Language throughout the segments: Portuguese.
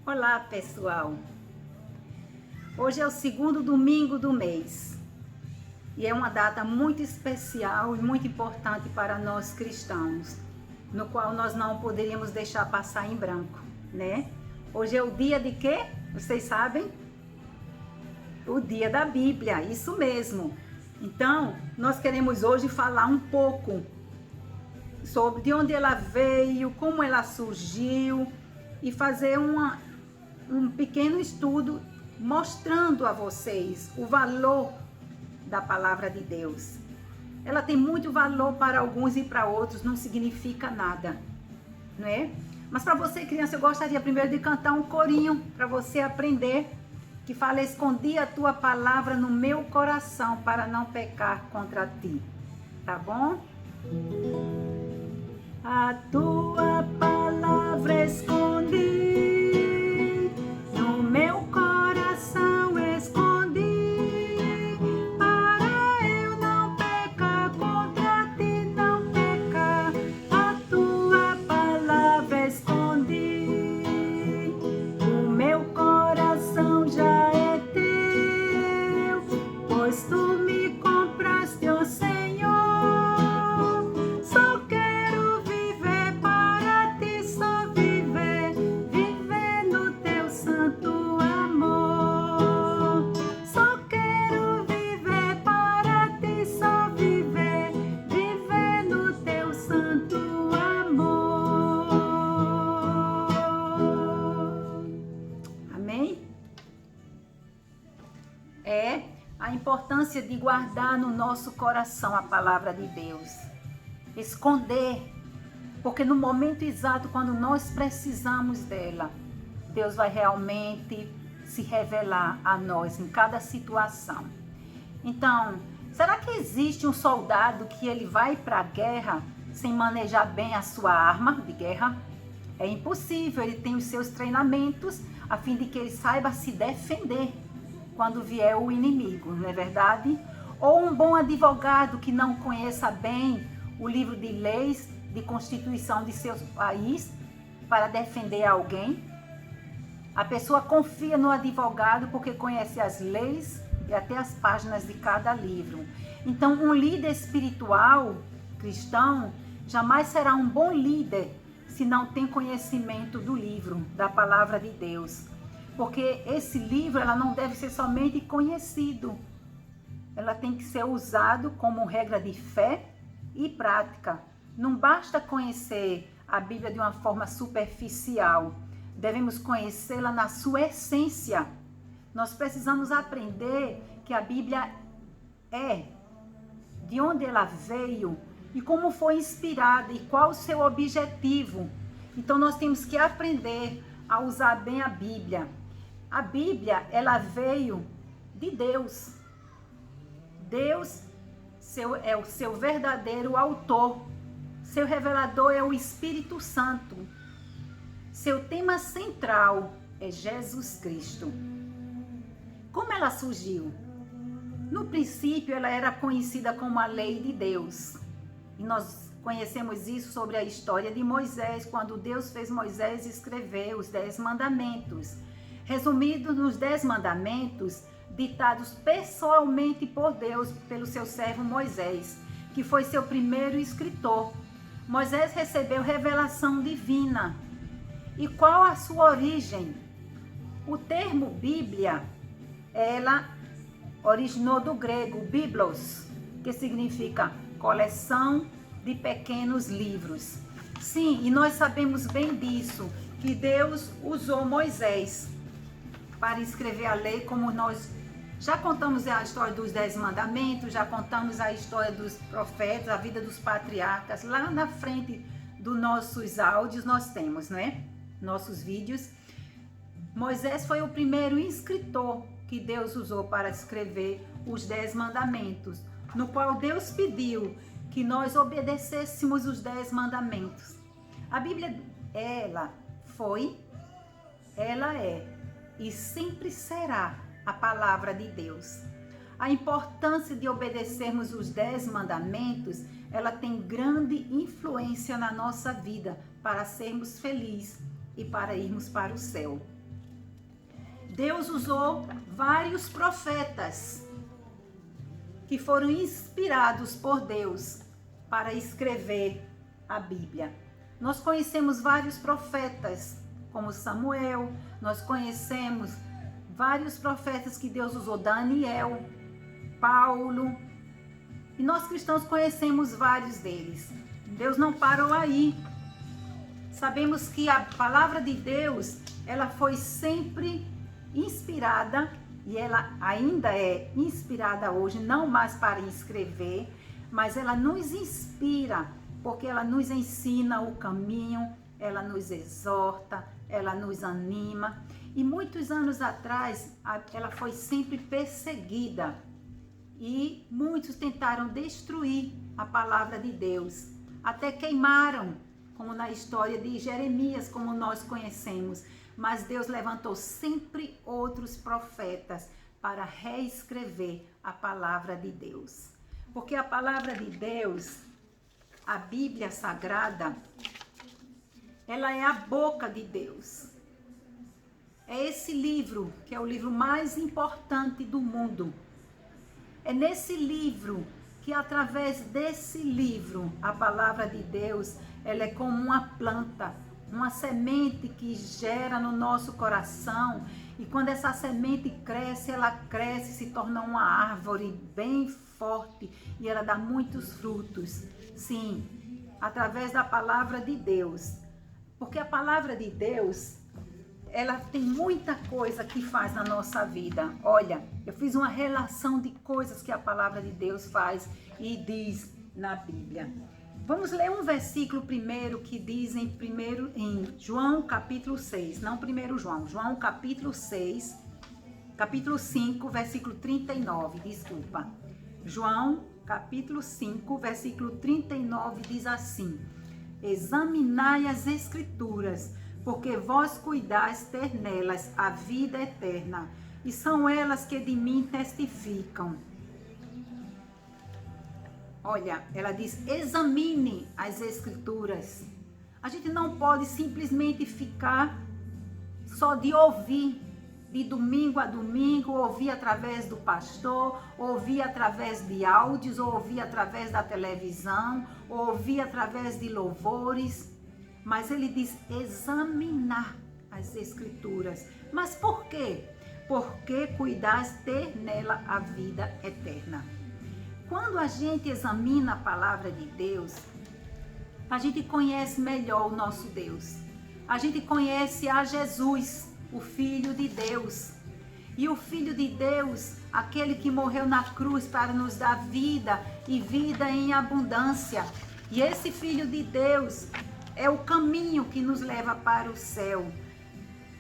Olá, pessoal! Hoje é o segundo domingo do mês e é uma data muito especial e muito importante para nós cristãos, no qual nós não poderíamos deixar passar em branco, né? Hoje é o dia de quê? Vocês sabem? O dia da Bíblia, isso mesmo. Então, nós queremos hoje falar um pouco sobre de onde ela veio, como ela surgiu e fazer um pequeno estudo mostrando a vocês o valor da palavra de Deus. Ela tem muito valor para alguns e para outros não significa nada, não é? Mas para você, criança, eu gostaria primeiro de cantar um corinho para você aprender, que fala: escondi a tua palavra no meu coração para não pecar contra ti. Tá bom? A tua palavra escondi, no meu coração escondi, para eu não pecar contra ti, não pecar. A tua palavra escondi, o meu coração já é teu, pois tu me compraste, ó Senhor. Só quero viver para ti, só viver, viver no teu santo amor. Só quero viver para ti, só viver, viver no teu santo amor. Amém? É a importância de guardar no nosso coração a palavra de Deus. Esconder, porque no momento exato, quando nós precisamos dela, Deus vai realmente se revelar a nós em cada situação. Então, será que existe um soldado que ele vai para a guerra sem manejar bem a sua arma de guerra? É impossível, ele tem os seus treinamentos a fim de que ele saiba se defender quando vier o inimigo, não é verdade? Ou um bom advogado que não conheça bem o livro de leis, de constituição de seu país, para defender alguém. A pessoa confia no advogado porque conhece as leis e até as páginas de cada livro. Então, um líder espiritual cristão jamais será um bom líder se não tem conhecimento do livro, da palavra de Deus. Porque esse livro, ela não deve ser somente conhecido. Ela tem que ser usado como regra de fé e prática. Não basta conhecer a Bíblia de uma forma superficial. Devemos conhecê-la na sua essência. Nós precisamos aprender que a Bíblia é, de onde ela veio e como foi inspirada e qual o seu objetivo. Então nós temos que aprender a usar bem a Bíblia. A Bíblia, ela veio de Deus. Deus é o seu verdadeiro autor. Seu revelador é o Espírito Santo. Seu tema central é Jesus Cristo. Como ela surgiu? No princípio, ela era conhecida como a lei de Deus. E nós conhecemos isso sobre a história de Moisés, quando Deus fez Moisés escrever os 10 mandamentos. Resumido nos 10 mandamentos, ditados pessoalmente por Deus, pelo seu servo Moisés, que foi seu primeiro escritor. Moisés recebeu revelação divina. E qual a sua origem? O termo Bíblia, ela originou do grego biblos, que significa coleção de pequenos livros. Sim, e nós sabemos bem disso, que Deus usou Moisés para escrever a lei, como nós já contamos a história dos 10 mandamentos, já contamos a história dos profetas, a vida dos patriarcas. Lá na frente dos nossos áudios nós temos, né? Nossos vídeos. Moisés foi o primeiro escritor que Deus usou para escrever os 10 mandamentos, no qual Deus pediu que nós obedecêssemos os 10 mandamentos. A Bíblia, ela é e sempre será a palavra de Deus. A importância de obedecermos os 10 mandamentos, ela tem grande influência na nossa vida para sermos felizes e para irmos para o céu. Deus usou vários profetas que foram inspirados por Deus para escrever a Bíblia. Nós conhecemos vários profetas, como Samuel, nós conhecemos vários profetas que Deus usou, Daniel, Paulo, e nós cristãos conhecemos vários deles. Deus não parou aí. Sabemos que a palavra de Deus, ela foi sempre inspirada, e ela ainda é inspirada hoje, não mais para escrever, mas ela nos inspira, porque ela nos ensina o caminho, ela nos exorta, ela nos anima. E muitos anos atrás, ela foi sempre perseguida, e muitos tentaram destruir a palavra de Deus, até queimaram, como na história de Jeremias, como nós conhecemos. Mas Deus levantou sempre outros profetas para reescrever a palavra de Deus. Porque a palavra de Deus, a Bíblia Sagrada, ela é a boca de Deus. É esse livro que é o livro mais importante do mundo. É nesse livro que, através desse livro, a palavra de Deus, ela é como uma planta, uma semente que gera no nosso coração, e quando essa semente cresce, ela cresce, se torna uma árvore bem forte, e ela dá muitos frutos. Sim, através da palavra de Deus. Porque a palavra de Deus, ela tem muita coisa que faz na nossa vida. Olha, eu fiz uma relação de coisas que a palavra de Deus faz e diz na Bíblia. Vamos ler um versículo primeiro que diz em João capítulo 6, não primeiro João capítulo 6, capítulo 5, versículo 39, desculpa. João capítulo 5, versículo 39 diz assim: examinai as escrituras, porque vós cuidais ter nelas a vida eterna, e são elas que de mim testificam. Olha, ela diz, examine as escrituras. A gente não pode simplesmente ficar só de ouvir, de domingo a domingo, ouvir através do pastor, ouvir através de áudios, ouvir através da televisão, ouvir através de louvores. Mas ele diz examinar as escrituras. Mas por quê? Porque cuidais ter nela a vida eterna. Quando a gente examina a palavra de Deus, a gente conhece melhor o nosso Deus. A gente conhece a Jesus, o Filho de Deus. E o Filho de Deus, aquele que morreu na cruz para nos dar vida e vida em abundância. E esse Filho de Deus é o caminho que nos leva para o céu.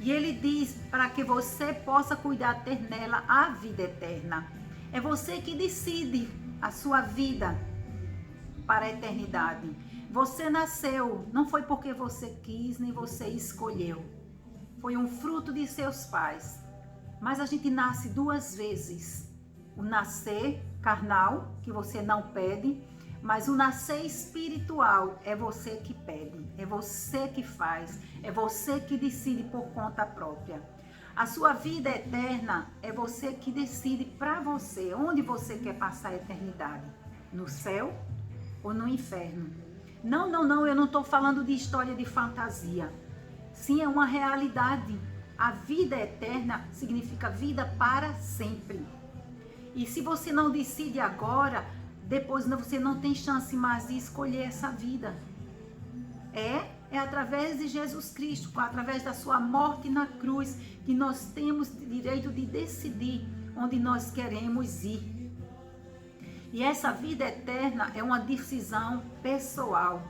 E ele diz para que você possa cuidar, ter nela a vida eterna. É você que decide a sua vida para a eternidade. Você nasceu, não foi porque você quis, nem você escolheu. Foi um fruto de seus pais. Mas a gente nasce duas vezes. O nascer carnal, que você não pede, mas o nascer espiritual é você que pede, é você que faz, é você que decide por conta própria. A sua vida eterna é você que decide para você onde você quer passar a eternidade, no céu ou no inferno. Não, eu não estou falando de história de fantasia. Sim, é uma realidade. A vida eterna significa vida para sempre. E se você não decide agora, depois você não tem chance mais de escolher essa vida. É através de Jesus Cristo, através da sua morte na cruz, que nós temos direito de decidir onde nós queremos ir. E essa vida eterna é uma decisão pessoal.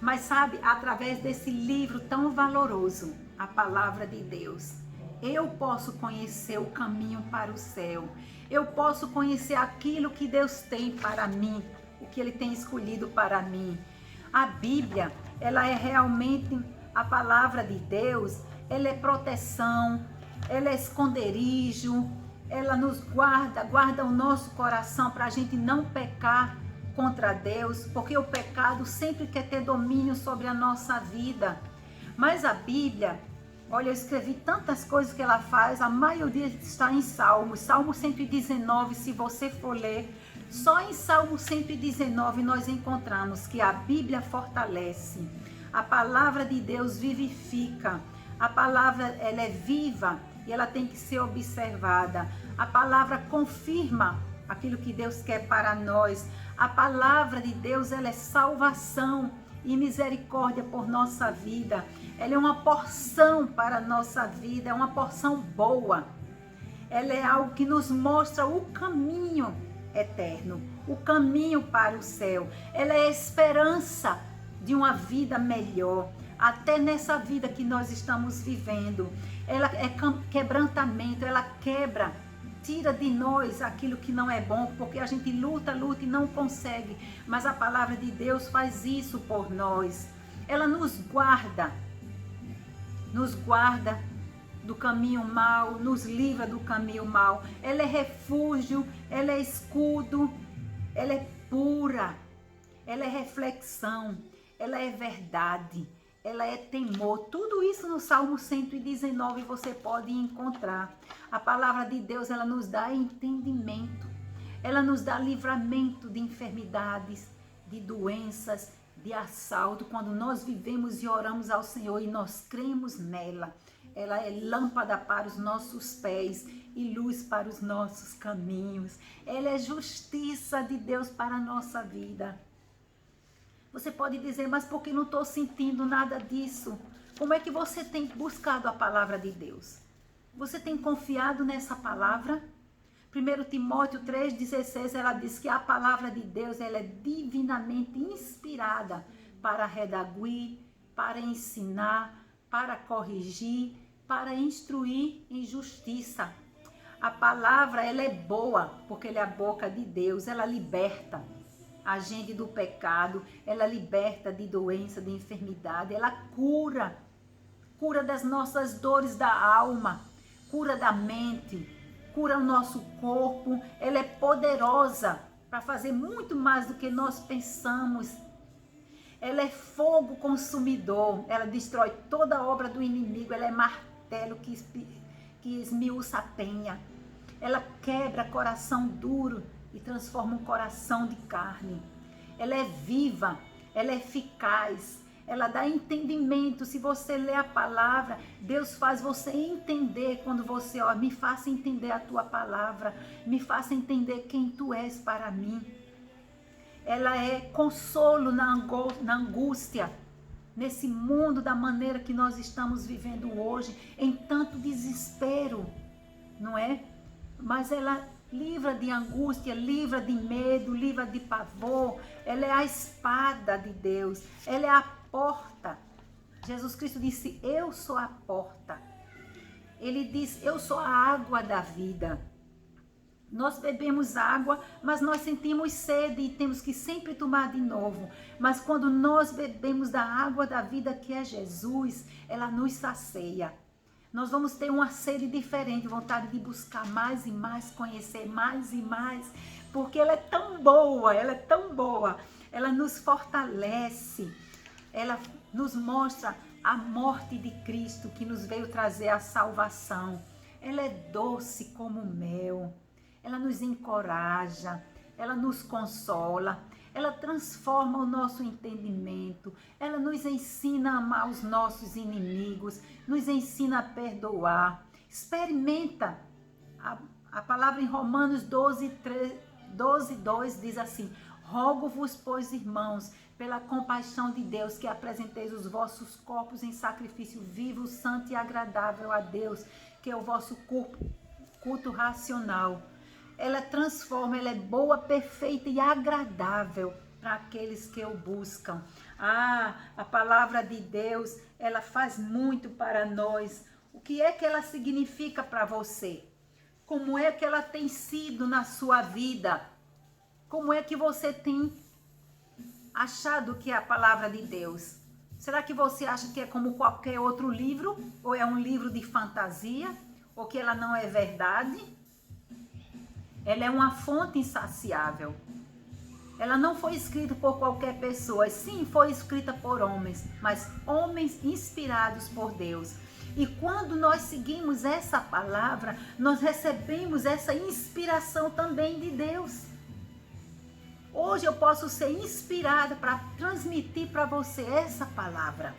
Mas sabe, através desse livro tão valoroso, a palavra de Deus, eu posso conhecer o caminho para o céu. Eu posso conhecer aquilo que Deus tem para mim, o que Ele tem escolhido para mim. A Bíblia, ela é realmente a palavra de Deus, ela é proteção, ela é esconderijo, ela nos guarda o nosso coração para a gente não pecar contra Deus, porque o pecado sempre quer ter domínio sobre a nossa vida. Mas a Bíblia, Olha, eu escrevi tantas coisas que ela faz, a maioria está em Salmos. Salmo 119, se você for ler, só em Salmo 119 nós encontramos que a Bíblia fortalece, a palavra de Deus vivifica, a palavra ela é viva e ela tem que ser observada. A palavra confirma aquilo que Deus quer para nós. A palavra de Deus ela é salvação e misericórdia por nossa vida. Ela é uma porção para a nossa vida, é uma porção boa. Ela é algo que nos mostra o caminho eterno, o caminho para o céu. Ela é a esperança de uma vida melhor, até nessa vida que nós estamos vivendo. Ela é quebrantamento, ela quebra, tira de nós aquilo que não é bom, porque a gente luta e não consegue, mas a palavra de Deus faz isso por nós. Ela nos guarda do caminho mau, nos livra do caminho mau. Ela é refúgio, ela é escudo, ela é pura, ela é reflexão, ela é verdade, ela é temor. Tudo isso no Salmo 119 você pode encontrar. A palavra de Deus, ela nos dá entendimento, ela nos dá livramento de enfermidades, de doenças, de assalto. Quando nós vivemos e oramos ao Senhor e nós cremos nela, ela é lâmpada para os nossos pés e luz para os nossos caminhos. Ela é justiça de Deus para a nossa vida. Você pode dizer, mas por que não estou sentindo nada disso? Como é que você tem buscado a palavra de Deus? Você tem confiado nessa palavra? 1 Timóteo 3,16, ela diz que a palavra de Deus ela é divinamente inspirada para redaguir, para ensinar, para corrigir, para instruir em justiça. A palavra ela é boa, porque ela é a boca de Deus, ela liberta a gente do pecado, ela liberta de doença, de enfermidade, ela cura das nossas dores da alma, cura da mente, cura o nosso corpo. Ela é poderosa para fazer muito mais do que nós pensamos. Ela é fogo consumidor, ela destrói toda a obra do inimigo, ela é martelo que esmiuça a penha. Ela quebra coração duro e transforma um coração de carne. Ela é viva, ela é eficaz, ela dá entendimento. Se você lê a palavra, Deus faz você entender. Quando você, me faça entender a tua palavra, me faça entender quem tu és para mim. Ela é consolo na angústia, nesse mundo da maneira que nós estamos vivendo hoje, em tanto desespero, não é? Mas ela livra de angústia, livra de medo, livra de pavor. Ela é a espada de Deus, ela é a porta. Jesus Cristo disse, eu sou a porta. Ele diz, eu sou a água da vida. Nós bebemos água, mas nós sentimos sede e temos que sempre tomar de novo. Mas quando nós bebemos da água da vida, que é Jesus, ela nos sacia. Nós vamos ter uma sede diferente, vontade de buscar mais e mais, conhecer mais e mais, porque ela é tão boa, ela é tão boa. Ela nos fortalece, ela nos mostra a morte de Cristo que nos veio trazer a salvação. Ela é doce como mel, ela nos encoraja, ela nos consola, ela transforma o nosso entendimento, ela nos ensina a amar os nossos inimigos, nos ensina a perdoar. Experimenta. A palavra em Romanos 12:2 diz assim, rogo-vos, pois, irmãos, pela compaixão de Deus, que apresenteis os vossos corpos em sacrifício vivo, santo e agradável a Deus, que é o vosso culto racional. Ela transforma, ela é boa, perfeita e agradável para aqueles que o buscam. A palavra de Deus, ela faz muito para nós. O que é que ela significa para você? Como é que ela tem sido na sua vida? Como é que você tem achado que é a palavra de Deus? Será que você acha que é como qualquer outro livro? Ou é um livro de fantasia? Ou que ela não é verdade? Ela é uma fonte insaciável. Ela não foi escrita por qualquer pessoa. Sim, foi escrita por homens, mas homens inspirados por Deus. E quando nós seguimos essa palavra, nós recebemos essa inspiração também de Deus. Hoje eu posso ser inspirada para transmitir para você essa palavra.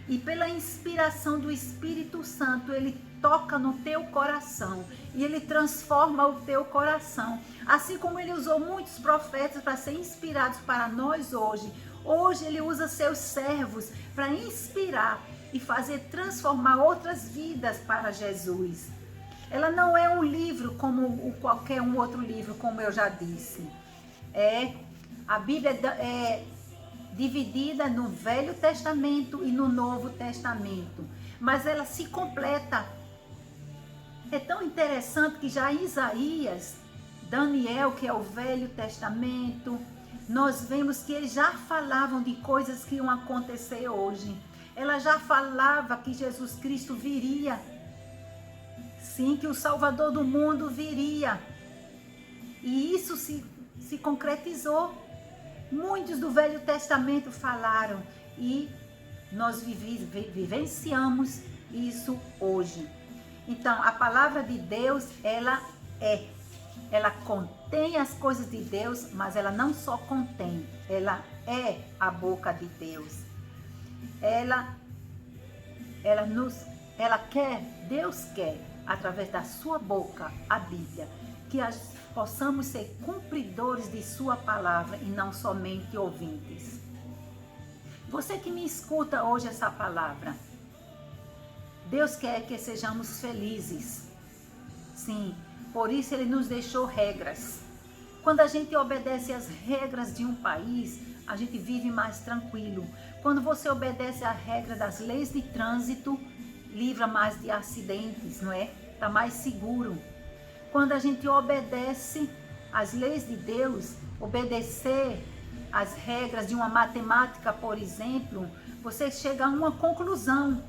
E pela inspiração do Espírito Santo, ele toca no teu coração e ele transforma o teu coração. Assim como ele usou muitos profetas para ser inspirados para nós hoje. Hoje ele usa seus servos para inspirar e fazer transformar outras vidas para Jesus. Ela não é um livro como qualquer um outro livro, como eu já disse. A Bíblia é dividida no Velho Testamento e no Novo Testamento, mas ela se completa. É tão interessante que já Isaías, Daniel, que é o Velho Testamento, nós vemos que eles já falavam de coisas que iam acontecer hoje. Ela já falava que Jesus Cristo viria. Sim, que o Salvador do mundo viria. E isso se concretizou. Muitos do Velho Testamento falaram e nós vivenciamos isso hoje. Então, a palavra de Deus, ela contém as coisas de Deus, mas ela não só contém, ela é a boca de Deus. Deus quer, através da sua boca, a Bíblia, que possamos ser cumpridores de sua palavra e não somente ouvintes. Você que me escuta hoje essa palavra, Deus quer que sejamos felizes. Sim, por isso ele nos deixou regras. Quando a gente obedece às regras de um país, a gente vive mais tranquilo. Quando você obedece à regra das leis de trânsito, livra mais de acidentes, não é? Está mais seguro. Quando a gente obedece às leis de Deus, obedecer às regras de uma matemática, por exemplo, você chega a uma conclusão.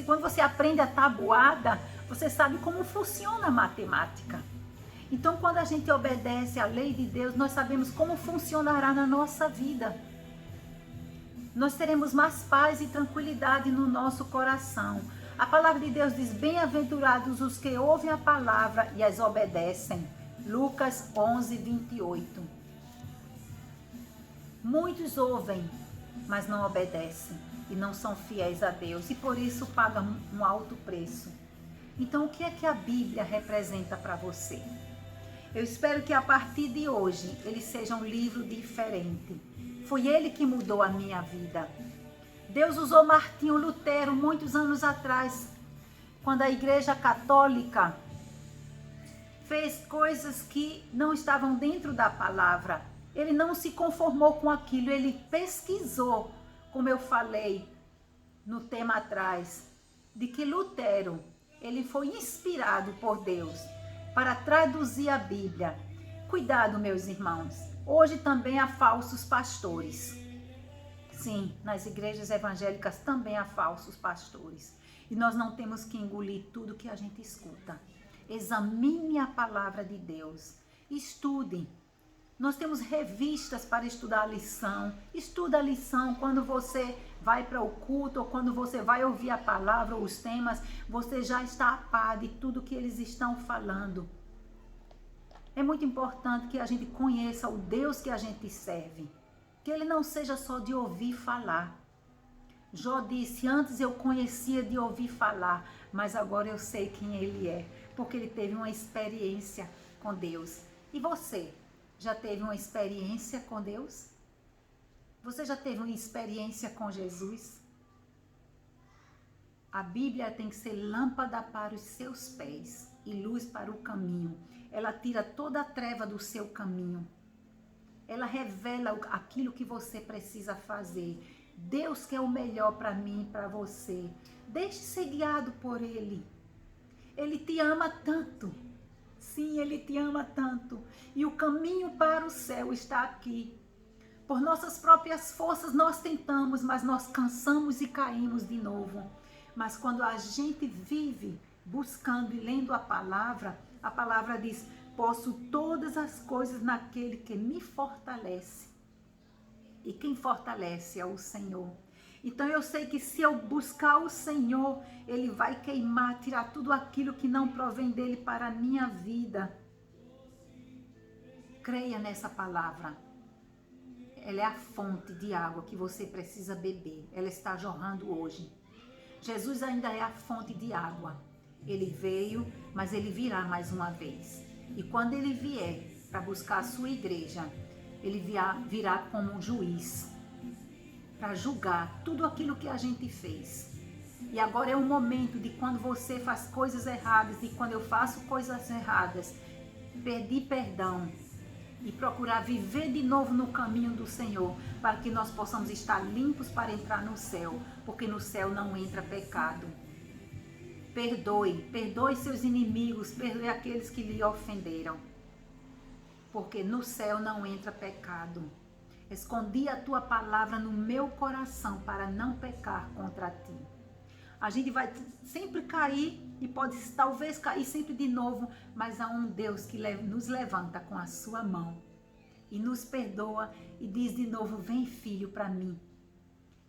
Quando você aprende a tabuada, você sabe como funciona a matemática. Então, quando a gente obedece à lei de Deus, nós sabemos como funcionará na nossa vida. Nós teremos mais paz e tranquilidade no nosso coração. A palavra de Deus diz: bem-aventurados os que ouvem a palavra e as obedecem. Lucas 11, 28. Muitos ouvem, mas não obedecem e não são fiéis a Deus e por isso pagam um alto preço. Então, o que é que a Bíblia representa para você? Eu espero que a partir de hoje ele seja um livro diferente. Foi ele que mudou a minha vida. Deus usou Martinho Lutero muitos anos atrás, quando a Igreja Católica fez coisas que não estavam dentro da palavra. Ele não se conformou com aquilo, ele pesquisou, como eu falei no tema atrás, de que Lutero, ele foi inspirado por Deus para traduzir a Bíblia. Cuidado, meus irmãos, hoje também há falsos pastores. Sim, nas igrejas evangélicas também há falsos pastores. E nós não temos que engolir tudo que a gente escuta. Examine a palavra de Deus. Estude. Nós temos revistas para estudar a lição. Estuda a lição quando você vai para o culto ou quando você vai ouvir a palavra ou os temas. Você já está a par de tudo que eles estão falando. É muito importante que a gente conheça o Deus que a gente serve. Que ele não seja só de ouvir falar. Jó disse: antes eu conhecia de ouvir falar, mas agora eu sei quem ele é, porque ele teve uma experiência com Deus. E você, já teve uma experiência com Deus? Você já teve uma experiência com Jesus? A Bíblia tem que ser lâmpada para os seus pés e luz para o caminho. Ela tira toda a treva do seu caminho. Ela revela aquilo que você precisa fazer. Deus quer o melhor para mim e para você. Deixe ser guiado por Ele. Ele te ama tanto. Sim, Ele te ama tanto. E o caminho para o céu está aqui. Por nossas próprias forças nós tentamos, mas nós cansamos e caímos de novo. Mas quando a gente vive buscando e lendo a palavra diz: posso todas as coisas naquele que me fortalece. E quem fortalece é o Senhor. Então eu sei que se eu buscar o Senhor, Ele vai queimar, tirar tudo aquilo que não provém dEle para a minha vida. Creia nessa palavra. Ela é a fonte de água que você precisa beber. Ela está jorrando hoje. Jesus ainda é a fonte de água. Ele veio, mas Ele virá mais uma vez. E quando Ele vier para buscar a sua igreja, Ele virá como um juiz para julgar tudo aquilo que a gente fez. E agora é o momento de quando você faz coisas erradas e quando eu faço coisas erradas, pedir perdão e procurar viver de novo no caminho do Senhor, para que nós possamos estar limpos para entrar no céu, porque no céu não entra pecado. Perdoe seus inimigos, perdoe aqueles que lhe ofenderam, porque no céu não entra pecado. Escondi a tua palavra no meu coração para não pecar contra ti. A gente vai sempre cair e pode talvez cair sempre de novo, mas há um Deus que nos levanta com a sua mão e nos perdoa e diz de novo: vem, filho, para mim.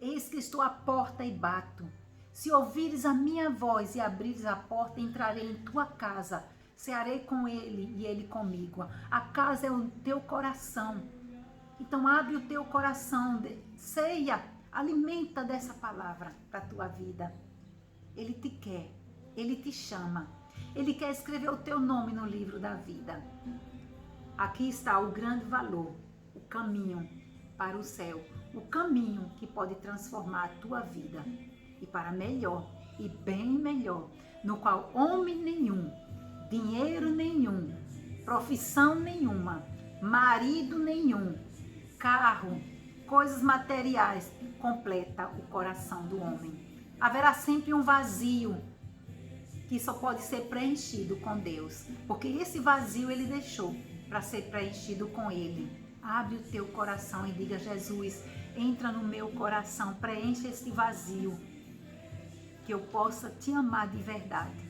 Eis que estou à porta e bato. Se ouvires a minha voz e abrires a porta, entrarei em tua casa, cearei com ele e ele comigo. A casa é o teu coração. Então abre o teu coração, ceia, alimenta dessa palavra para a tua vida. Ele te quer, Ele te chama, Ele quer escrever o teu nome no livro da vida. Aqui está o grande valor, o caminho para o céu, o caminho que pode transformar a tua vida e para melhor e bem melhor, no qual homem nenhum, dinheiro nenhum, profissão nenhuma, marido nenhum, carro, coisas materiais completa o coração do homem. Haverá sempre um vazio que só pode ser preenchido com Deus, porque esse vazio Ele deixou para ser preenchido com Ele. Abre o teu coração e diga: Jesus, entra no meu coração, preenche esse vazio, que eu possa te amar de verdade.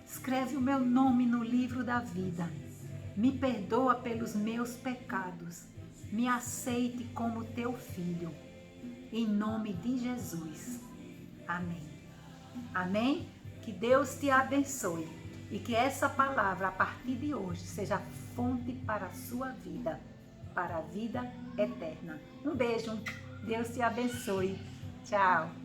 Escreve o meu nome no livro da vida. Me perdoa pelos meus pecados. Me aceite como teu filho. Em nome de Jesus. Amém. Amém? Que Deus te abençoe e que essa palavra, a partir de hoje, seja fonte para a sua vida, para a vida eterna. Um beijo. Deus te abençoe. Tchau.